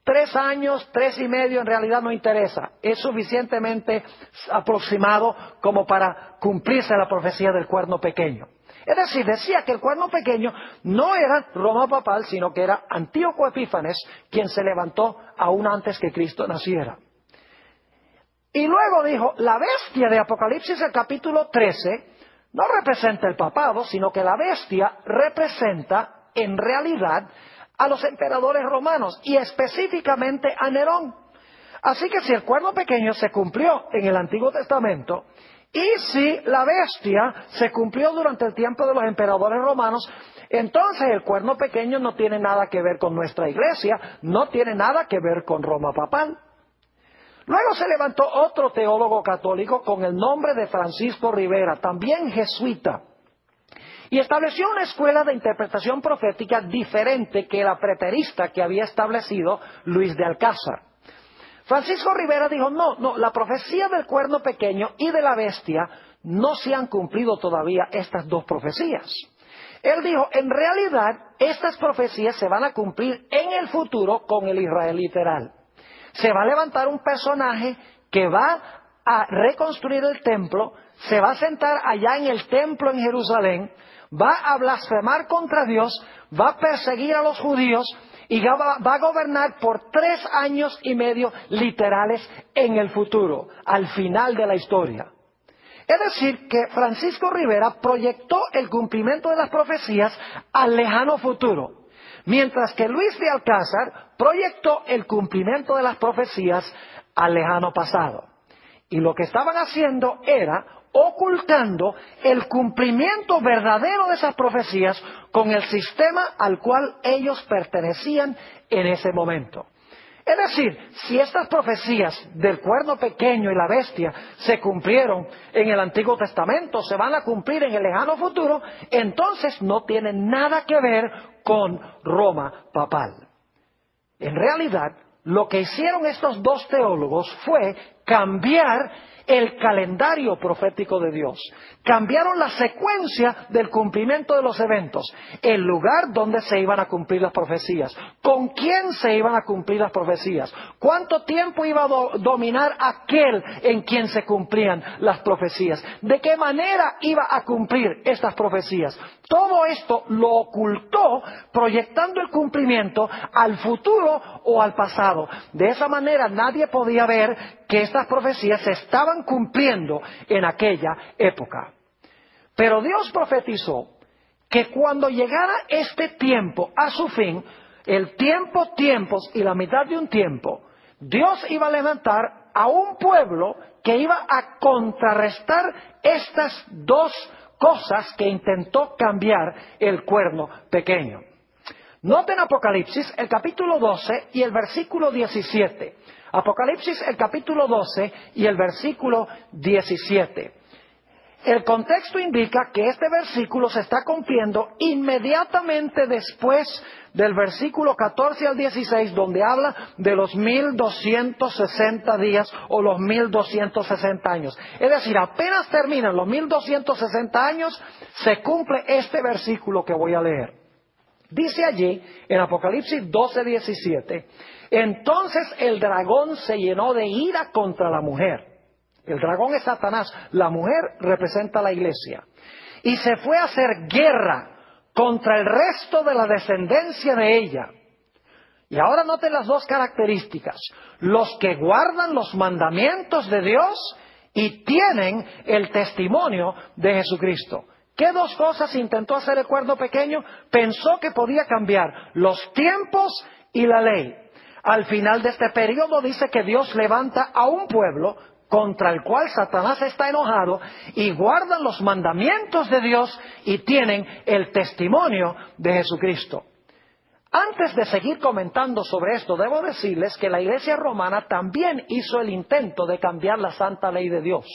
3 años, 3 y medio, en realidad no interesa. Es suficientemente aproximado como para cumplirse la profecía del cuerno pequeño. Es decir, decía que el cuerno pequeño no era Roma papal, sino que era Antíoco Epífanes quien se levantó aún antes que Cristo naciera. Y luego dijo, la bestia de Apocalipsis, el capítulo 13, no representa el papado, sino que la bestia representa en realidad a los emperadores romanos y específicamente a Nerón. Así que si el cuerno pequeño se cumplió en el Antiguo Testamento y si la bestia se cumplió durante el tiempo de los emperadores romanos, entonces el cuerno pequeño no tiene nada que ver con nuestra iglesia, no tiene nada que ver con Roma papal. Luego se levantó otro teólogo católico con el nombre de Francisco Rivera, también jesuita, y estableció una escuela de interpretación profética diferente que la preterista que había establecido Luis de Alcázar. Francisco Rivera dijo, no, la profecía del cuerno pequeño y de la bestia no se han cumplido todavía estas dos profecías. Él dijo, en realidad, estas profecías se van a cumplir en el futuro con el Israel literal. Se va a levantar un personaje que va a reconstruir el templo, se va a sentar allá en el templo en Jerusalén, va a blasfemar contra Dios, va a perseguir a los judíos y va a gobernar por 3 años y medio literales en el futuro, al final de la historia. Es decir, que Francisco Rivera proyectó el cumplimiento de las profecías al lejano futuro, mientras que Luis de Alcázar proyectó el cumplimiento de las profecías al lejano pasado. Y lo que estaban haciendo era ocultando el cumplimiento verdadero de esas profecías con el sistema al cual ellos pertenecían en ese momento. Es decir, si estas profecías del cuerno pequeño y la bestia se cumplieron en el Antiguo Testamento, se van a cumplir en el lejano futuro, entonces no tienen nada que ver con Roma papal. En realidad, lo que hicieron estos dos teólogos fue cambiar el calendario profético de Dios. Cambiaron la secuencia del cumplimiento de los eventos, el lugar donde se iban a cumplir las profecías, con quién se iban a cumplir las profecías, cuánto tiempo iba a dominar aquel en quien se cumplían las profecías, de qué manera iba a cumplir estas profecías. Todo esto lo ocultó proyectando el cumplimiento al futuro o al pasado. De esa manera nadie podía ver que estas profecías se estaban cumpliendo en aquella época. Pero Dios profetizó que cuando llegara este tiempo a su fin, el tiempos y la mitad de un tiempo, Dios iba a levantar a un pueblo que iba a contrarrestar estas dos cosas que intentó cambiar el cuerno pequeño. Noten Apocalipsis, el capítulo 12 y el versículo 17. Apocalipsis, el capítulo 12 y el versículo 17. El contexto indica que este versículo se está cumpliendo inmediatamente después del versículo 14 al 16, donde habla de los 1260 días o los 1260 años. Es decir, apenas terminan los 1260 años, se cumple este versículo que voy a leer. Dice allí, en Apocalipsis 12, 17, entonces el dragón se llenó de ira contra la mujer. El dragón es Satanás, la mujer representa a la iglesia. Y se fue a hacer guerra contra el resto de la descendencia de ella. Y ahora noten las dos características. Los que guardan los mandamientos de Dios y tienen el testimonio de Jesucristo. ¿Qué dos cosas intentó hacer el cuerno pequeño? Pensó que podía cambiar los tiempos y la ley. Al final de este periodo dice que Dios levanta a un pueblo contra el cual Satanás está enojado y guardan los mandamientos de Dios y tienen el testimonio de Jesucristo. Antes de seguir comentando sobre esto, debo decirles que la Iglesia romana también hizo el intento de cambiar la santa ley de Dios.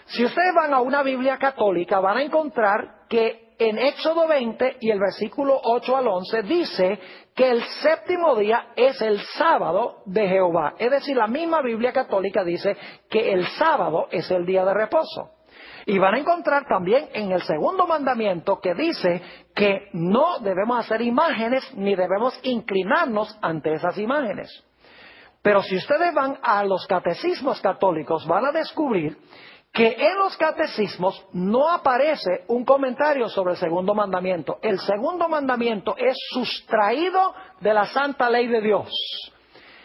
Si ustedes van a una Biblia católica, van a encontrar que en Éxodo 20 y el versículo 8 al 11 dice que el séptimo día es el sábado de Jehová. Es decir, la misma Biblia católica dice que el sábado es el día de reposo. Y van a encontrar también en el segundo mandamiento que dice que no debemos hacer imágenes ni debemos inclinarnos ante esas imágenes. Pero si ustedes van a los catecismos católicos, van a descubrir que en los catecismos no aparece un comentario sobre el segundo mandamiento. El segundo mandamiento es sustraído de la santa ley de Dios.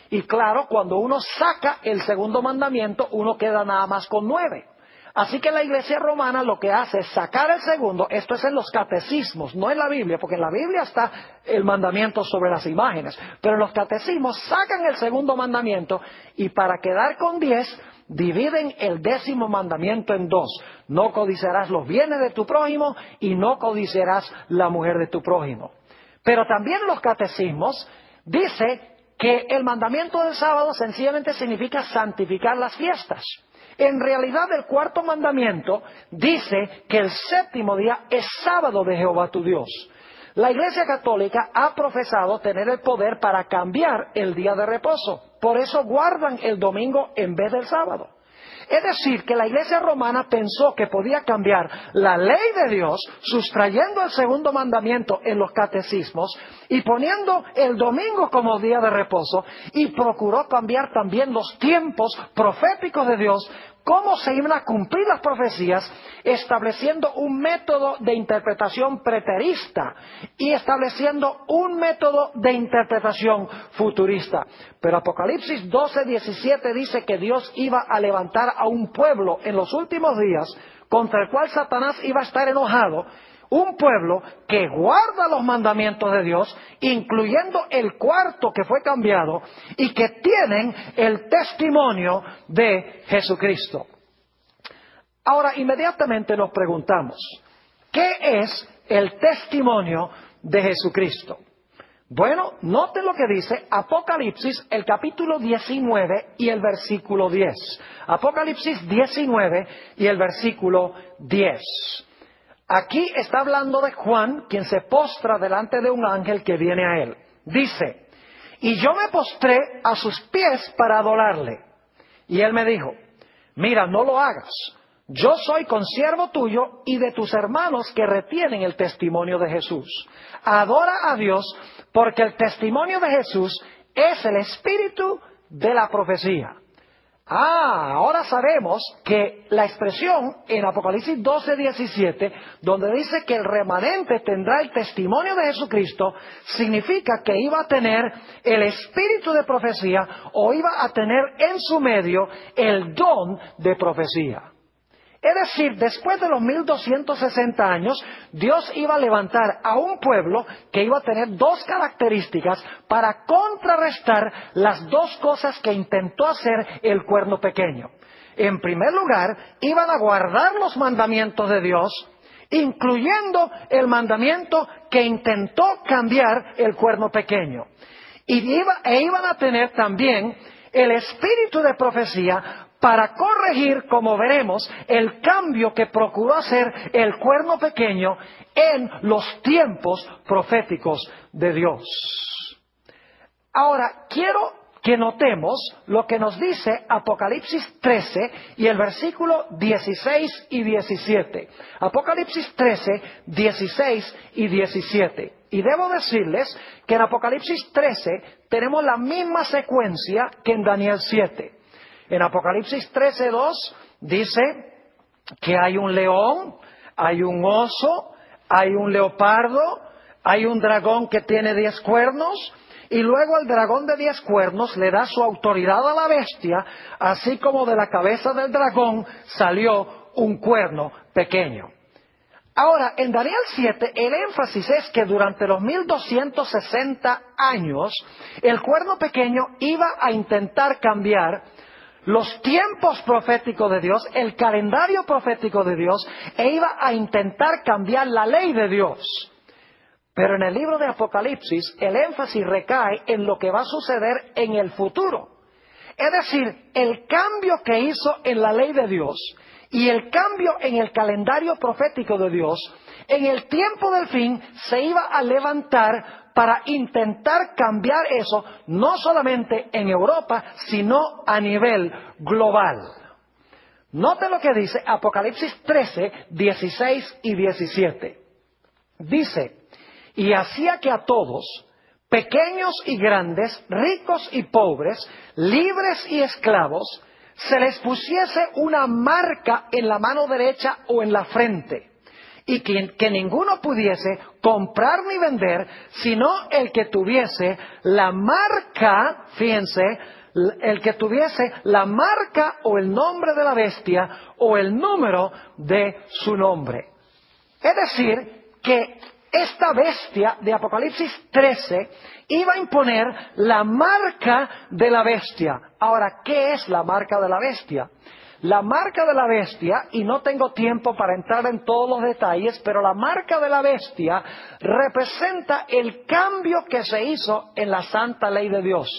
Y claro, cuando uno saca el segundo mandamiento, uno queda nada más con 9. Así que la Iglesia romana lo que hace es sacar el segundo. Esto es en los catecismos, no en la Biblia, porque en la Biblia está el mandamiento sobre las imágenes. Pero en los catecismos sacan el segundo mandamiento y para quedar con 10, dividen el 10º mandamiento en 2. No codiciarás los bienes de tu prójimo y no codiciarás la mujer de tu prójimo. Pero también los catecismos dice que el mandamiento del sábado sencillamente significa santificar las fiestas. En realidad el cuarto mandamiento dice que el séptimo día es sábado de Jehová tu Dios. La Iglesia Católica ha profesado tener el poder para cambiar el día de reposo. Por eso guardan el domingo en vez del sábado. Es decir, que la Iglesia romana pensó que podía cambiar la ley de Dios, sustrayendo el segundo mandamiento en los catecismos y poniendo el domingo como día de reposo, y procuró cambiar también los tiempos proféticos de Dios, cómo se iban a cumplir las profecías, estableciendo un método de interpretación preterista y estableciendo un método de interpretación futurista. Pero Apocalipsis 12:17 dice que Dios iba a levantar a un pueblo en los últimos días contra el cual Satanás iba a estar enojado, un pueblo que guarda los mandamientos de Dios, incluyendo el cuarto que fue cambiado, y que tienen el testimonio de Jesucristo. Ahora, inmediatamente nos preguntamos, ¿qué es el testimonio de Jesucristo? Bueno, noten lo que dice Apocalipsis, el capítulo 19 y el versículo 10. Apocalipsis 19 y el versículo 10. Aquí está hablando de Juan, quien se postra delante de un ángel que viene a él. Dice, y yo me postré a sus pies para adorarle. Y él me dijo, mira, no lo hagas. Yo soy consiervo tuyo y de tus hermanos que retienen el testimonio de Jesús. Adora a Dios porque el testimonio de Jesús es el espíritu de la profecía. Ahora sabemos que la expresión en Apocalipsis 12:17, donde dice que el remanente tendrá el testimonio de Jesucristo, significa que iba a tener el espíritu de profecía o iba a tener en su medio el don de profecía. Es decir, después de los 1260 años, Dios iba a levantar a un pueblo que iba a tener dos características para contrarrestar las dos cosas que intentó hacer el cuerno pequeño. En primer lugar, iban a guardar los mandamientos de Dios, incluyendo el mandamiento que intentó cambiar el cuerno pequeño. Iban a tener también el espíritu de profecía para corregir, como veremos, el cambio que procuró hacer el cuerno pequeño en los tiempos proféticos de Dios. Ahora, quiero que notemos lo que nos dice Apocalipsis 13 y el versículo 16 y 17. Apocalipsis 13, 16 y 17. Y debo decirles que en Apocalipsis 13 tenemos la misma secuencia que en Daniel 7. En Apocalipsis 13:2 dice que hay un león, hay un oso, hay un leopardo, hay un dragón que tiene 10 cuernos, y luego el dragón de 10 cuernos le da su autoridad a la bestia, así como de la cabeza del dragón salió un cuerno pequeño. Ahora, en Daniel 7, el énfasis es que durante los 1260 años, el cuerno pequeño iba a intentar cambiar los tiempos proféticos de Dios, el calendario profético de Dios, e iba a intentar cambiar la ley de Dios. Pero en el libro de Apocalipsis, el énfasis recae en lo que va a suceder en el futuro. Es decir, el cambio que hizo en la ley de Dios y el cambio en el calendario profético de Dios, en el tiempo del fin se iba a levantar para intentar cambiar eso, no solamente en Europa, sino a nivel global. Note lo que dice Apocalipsis 13, 16 y 17. Dice, y hacía que a todos, pequeños y grandes, ricos y pobres, libres y esclavos, se les pusiese una marca en la mano derecha o en la frente, y que ninguno pudiese comprar ni vender, sino el que tuviese la marca, fíjense, el que tuviese la marca o el nombre de la bestia o el número de su nombre. Es decir, que esta bestia de Apocalipsis 13 iba a imponer la marca de la bestia. Ahora, ¿qué es la marca de la bestia? La marca de la bestia, y no tengo tiempo para entrar en todos los detalles, pero la marca de la bestia representa el cambio que se hizo en la santa ley de Dios.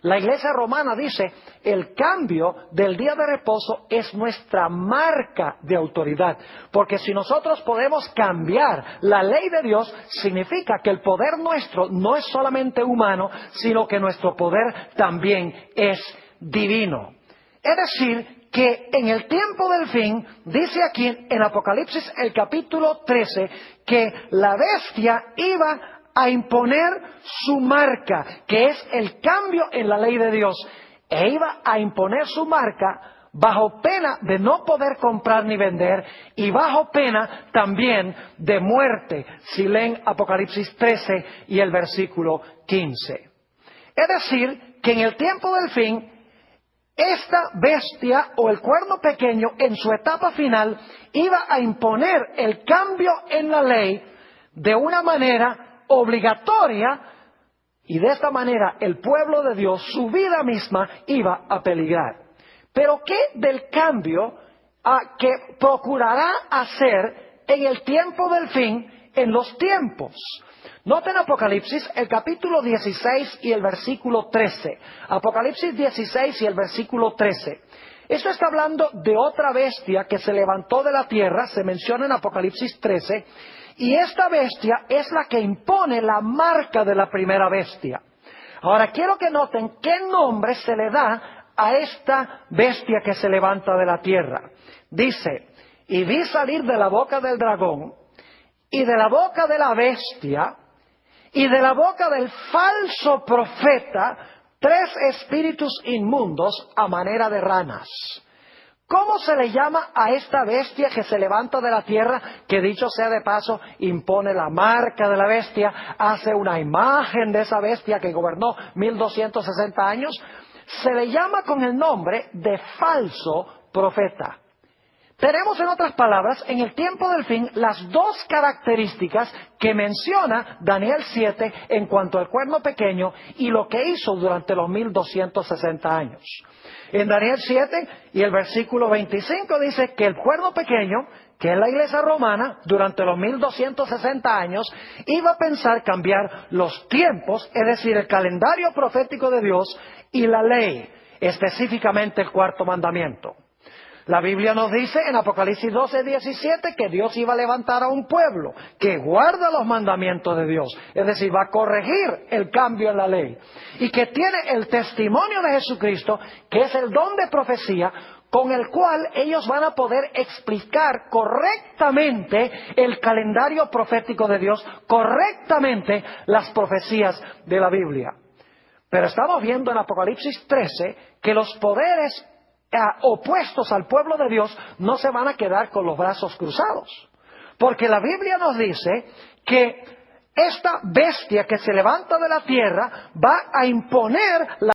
La Iglesia Romana dice, el cambio del día de reposo es nuestra marca de autoridad. Porque si nosotros podemos cambiar la ley de Dios, significa que el poder nuestro no es solamente humano, sino que nuestro poder también es divino. Es decir, que en el tiempo del fin, dice aquí en Apocalipsis el capítulo 13, que la bestia iba a imponer su marca, que es el cambio en la ley de Dios, e iba a imponer su marca bajo pena de no poder comprar ni vender y bajo pena también de muerte, si leen Apocalipsis 13 y el versículo 15. Es decir, que en el tiempo del fin, esta bestia o el cuerno pequeño en su etapa final iba a imponer el cambio en la ley de una manera obligatoria, y de esta manera el pueblo de Dios, su vida misma, iba a peligrar. Pero ¿qué del cambio que procurará hacer en el tiempo del fin, en los tiempos? Noten Apocalipsis, el capítulo 16 y el versículo 13. Apocalipsis 16 y el versículo 13. Esto está hablando de otra bestia que se levantó de la tierra, se menciona en Apocalipsis 13, y esta bestia es la que impone la marca de la primera bestia. Ahora quiero que noten qué nombre se le da a esta bestia que se levanta de la tierra. Dice, y vi salir de la boca del dragón, y de la boca de la bestia, y de la boca del falso profeta, 3 espíritus inmundos a manera de ranas. ¿Cómo se le llama a esta bestia que se levanta de la tierra, que dicho sea de paso, impone la marca de la bestia, hace una imagen de esa bestia que gobernó 1260 años? Se le llama con el nombre de falso profeta. Tenemos, en otras palabras, en el tiempo del fin, las 2 características que menciona Daniel 7 en cuanto al cuerno pequeño y lo que hizo durante los 1260 años. En Daniel 7 y el versículo 25 dice que el cuerno pequeño, que es la iglesia romana, durante los 1260 años, iba a pensar cambiar los tiempos, es decir, el calendario profético de Dios y la ley, específicamente el 4º mandamiento. La Biblia nos dice en Apocalipsis 12:17 que Dios iba a levantar a un pueblo que guarda los mandamientos de Dios, es decir, va a corregir el cambio en la ley, y que tiene el testimonio de Jesucristo, que es el don de profecía, con el cual ellos van a poder explicar correctamente el calendario profético de Dios, correctamente las profecías de la Biblia. Pero estamos viendo en Apocalipsis 13 que los poderes opuestos al pueblo de Dios no se van a quedar con los brazos cruzados, porque la Biblia nos dice que esta bestia que se levanta de la tierra va a imponer la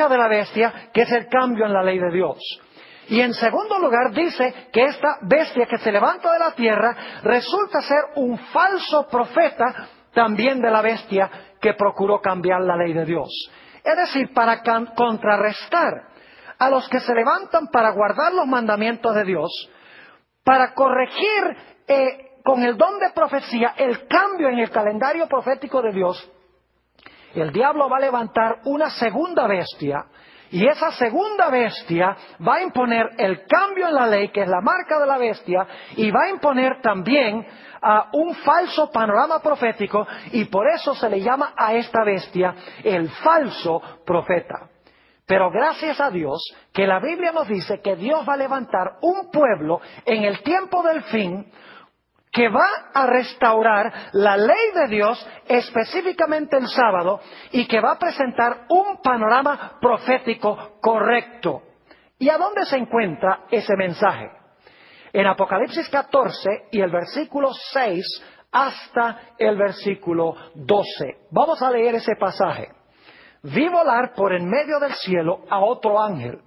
marca de la bestia, que es el cambio en la ley de Dios. Y en segundo lugar dice que esta bestia que se levanta de la tierra resulta ser un falso profeta también de la bestia que procuró cambiar la ley de Dios. Es decir, para contrarrestar a los que se levantan para guardar los mandamientos de Dios, para corregir con el don de profecía el cambio en el calendario profético de Dios, el diablo va a levantar una segunda bestia, y esa segunda bestia va a imponer el cambio en la ley, que es la marca de la bestia, y va a imponer también un falso panorama profético, y por eso se le llama a esta bestia el falso profeta. Pero gracias a Dios que la Biblia nos dice que Dios va a levantar un pueblo en el tiempo del fin que va a restaurar la ley de Dios, específicamente el sábado, y que va a presentar un panorama profético correcto. ¿Y a dónde se encuentra ese mensaje? En Apocalipsis 14 y el versículo 6 hasta el versículo 12. Vamos a leer ese pasaje. Vi volar por en medio del cielo a otro ángel,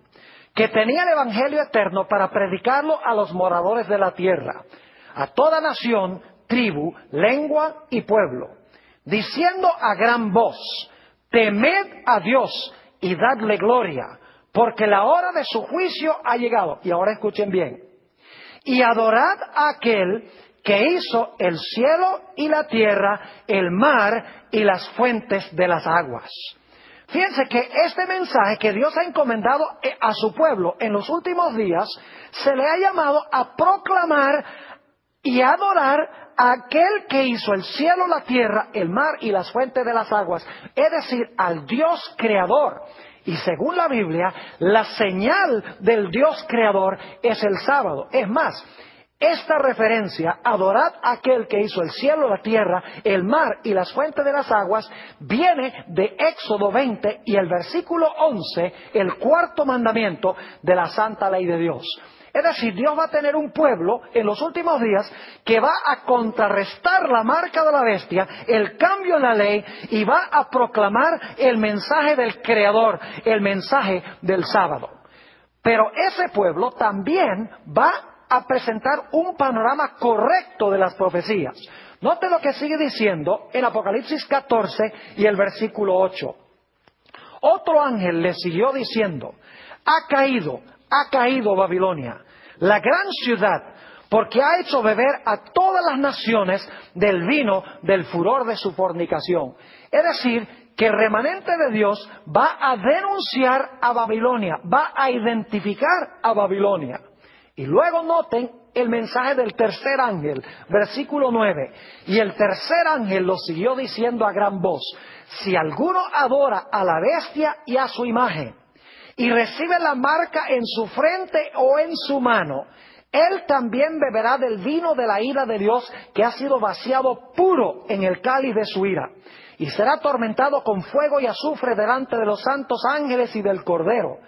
que tenía el evangelio eterno para predicarlo a los moradores de la tierra, a toda nación, tribu, lengua y pueblo, diciendo a gran voz: temed a Dios y dadle gloria, porque la hora de su juicio ha llegado. Y ahora escuchen bien. Y adorad a aquel que hizo el cielo y la tierra, el mar y las fuentes de las aguas. Fíjense que este mensaje que Dios ha encomendado a su pueblo en los últimos días, se le ha llamado a proclamar y adorar a aquel que hizo el cielo, la tierra, el mar y las fuentes de las aguas, es decir, al Dios creador. Y según la Biblia, la señal del Dios creador es el sábado. Es más, esta referencia, adorad a aquel que hizo el cielo, la tierra, el mar y las fuentes de las aguas, viene de Éxodo 20 y el versículo 11, el cuarto mandamiento de la santa ley de Dios. Es decir, Dios va a tener un pueblo en los últimos días que va a contrarrestar la marca de la bestia, el cambio en la ley, y va a proclamar el mensaje del Creador, el mensaje del sábado. Pero ese pueblo también va a presentar un panorama correcto de las profecías. Note lo que sigue diciendo en Apocalipsis 14 y el versículo 8. Otro ángel le siguió diciendo: ha caído Babilonia, la gran ciudad, porque ha hecho beber a todas las naciones del vino del furor de su fornicación. Es decir, que el remanente de Dios va a denunciar a Babilonia, va a identificar a Babilonia. Y luego noten el mensaje del tercer ángel, versículo 9. Y el tercer ángel lo siguió diciendo a gran voz: si alguno adora a la bestia y a su imagen, y recibe la marca en su frente o en su mano, él también beberá del vino de la ira de Dios, que ha sido vaciado puro en el cáliz de su ira, y será atormentado con fuego y azufre delante de los santos ángeles y del Cordero.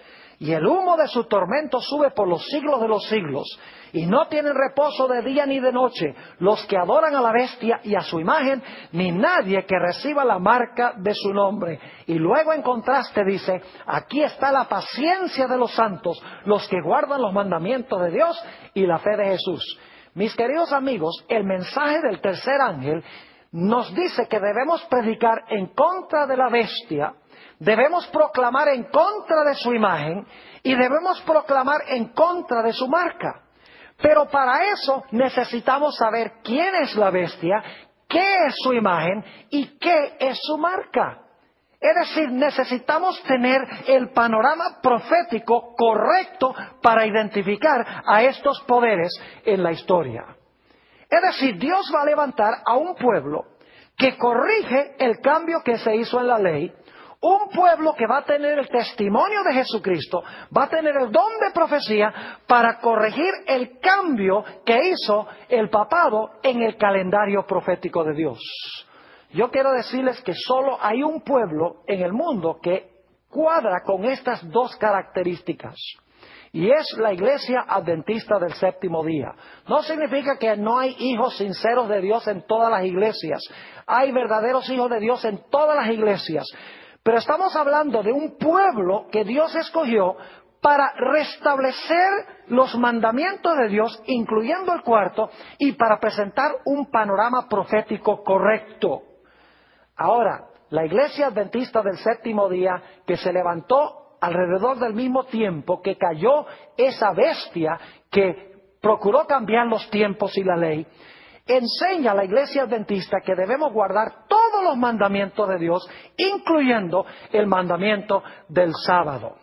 Y el humo de su tormento sube por los siglos de los siglos, y no tienen reposo de día ni de noche los que adoran a la bestia y a su imagen, ni nadie que reciba la marca de su nombre. Y luego en contraste dice: aquí está la paciencia de los santos, los que guardan los mandamientos de Dios y la fe de Jesús. Mis queridos amigos, el mensaje del tercer ángel nos dice que debemos predicar en contra de la bestia, debemos proclamar en contra de su imagen y debemos proclamar en contra de su marca. Pero para eso necesitamos saber quién es la bestia, qué es su imagen y qué es su marca. Es decir, necesitamos tener el panorama profético correcto para identificar a estos poderes en la historia. Es decir, Dios va a levantar a un pueblo que corrige el cambio que se hizo en la ley, un pueblo que va a tener el testimonio de Jesucristo, va a tener el don de profecía para corregir el cambio que hizo el papado en el calendario profético de Dios. Yo quiero decirles que solo hay un pueblo en el mundo que cuadra con estas dos características, y es la Iglesia Adventista del Séptimo Día. No significa que no hay hijos sinceros de Dios en todas las iglesias. Hay verdaderos hijos de Dios en todas las iglesias. Pero estamos hablando de un pueblo que Dios escogió para restablecer los mandamientos de Dios, incluyendo el cuarto, y para presentar un panorama profético correcto. Ahora, la Iglesia Adventista del Séptimo Día, que se levantó alrededor del mismo tiempo que cayó esa bestia que procuró cambiar los tiempos y la ley, enseña a la Iglesia Adventista que debemos guardar todos los mandamientos de Dios, incluyendo el mandamiento del sábado.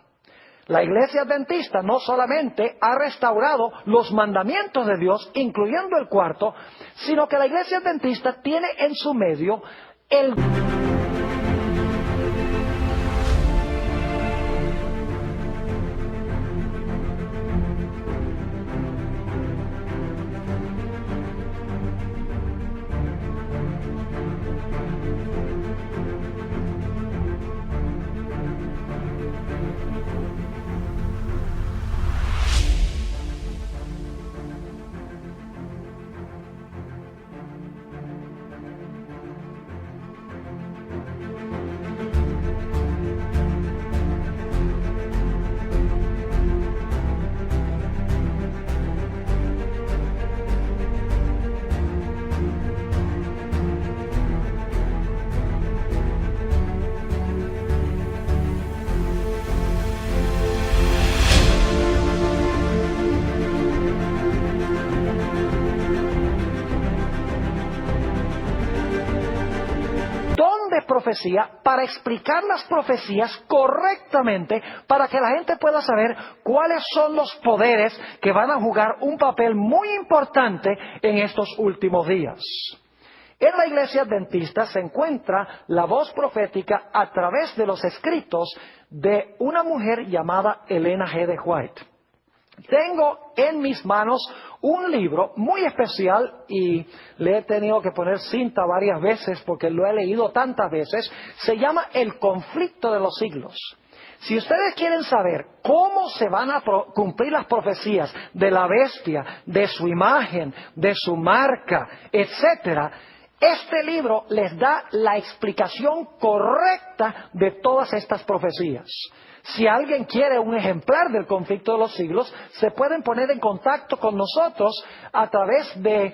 La Iglesia Adventista no solamente ha restaurado los mandamientos de Dios, incluyendo el cuarto, sino que la Iglesia Adventista tiene en su medio el... de profecía para explicar las profecías correctamente, para que la gente pueda saber cuáles son los poderes que van a jugar un papel muy importante en estos últimos días. En la Iglesia Adventista se encuentra la voz profética a través de los escritos de una mujer llamada Elena G. de White. Tengo en mis manos un libro muy especial y le he tenido que poner cinta varias veces porque lo he leído tantas veces. Se llama El conflicto de los siglos. Si ustedes quieren saber cómo se van a cumplir las profecías de la bestia, de su imagen, de su marca, etcétera, este libro les da la explicación correcta de todas estas profecías. Si alguien quiere un ejemplar del conflicto de los siglos, se pueden poner en contacto con nosotros a través de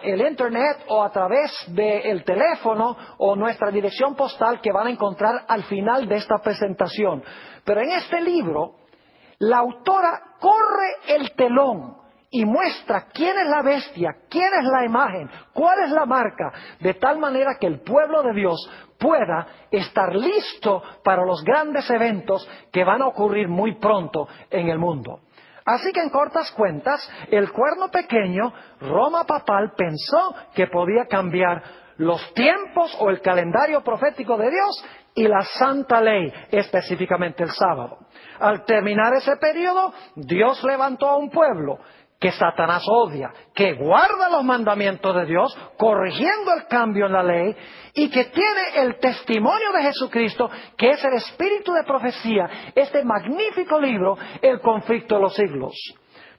el internet o a través del teléfono o nuestra dirección postal que van a encontrar al final de esta presentación. Pero en este libro, la autora corre el telón y muestra quién es la bestia, quién es la imagen, cuál es la marca, de tal manera que el pueblo de Dios pueda estar listo para los grandes eventos que van a ocurrir muy pronto en el mundo. Así que en cortas cuentas, el cuerno pequeño, Roma papal, pensó que podía cambiar los tiempos o el calendario profético de Dios y la santa ley, específicamente el sábado. Al terminar ese periodo, Dios levantó a un pueblo que Satanás odia, que guarda los mandamientos de Dios, corrigiendo el cambio en la ley, y que tiene el testimonio de Jesucristo, que es el espíritu de profecía, este magnífico libro, El conflicto de los siglos.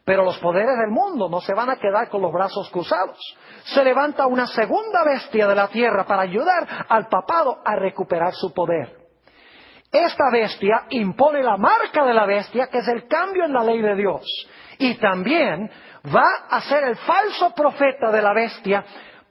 Pero los poderes del mundo no se van a quedar con los brazos cruzados. Se levanta una segunda bestia de la tierra para ayudar al papado a recuperar su poder. Esta bestia impone la marca de la bestia, que es el cambio en la ley de Dios. Y también va a ser el falso profeta de la bestia,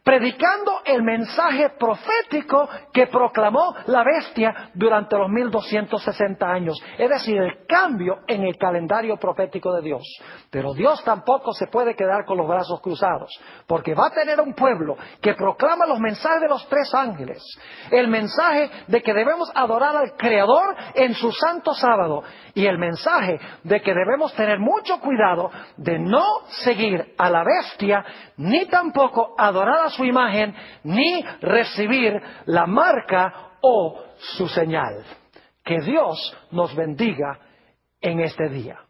predicando el mensaje profético que proclamó la bestia durante los 1260 años. Es decir, el cambio en el calendario profético de Dios. Pero Dios tampoco se puede quedar con los brazos cruzados, porque va a tener un pueblo que proclama los mensajes de los tres ángeles. El mensaje de que debemos adorar al Creador en su santo sábado. Y el mensaje de que debemos tener mucho cuidado de no seguir a la bestia, ni tampoco adorar a su imagen, ni recibir la marca o su señal. Que Dios nos bendiga en este día.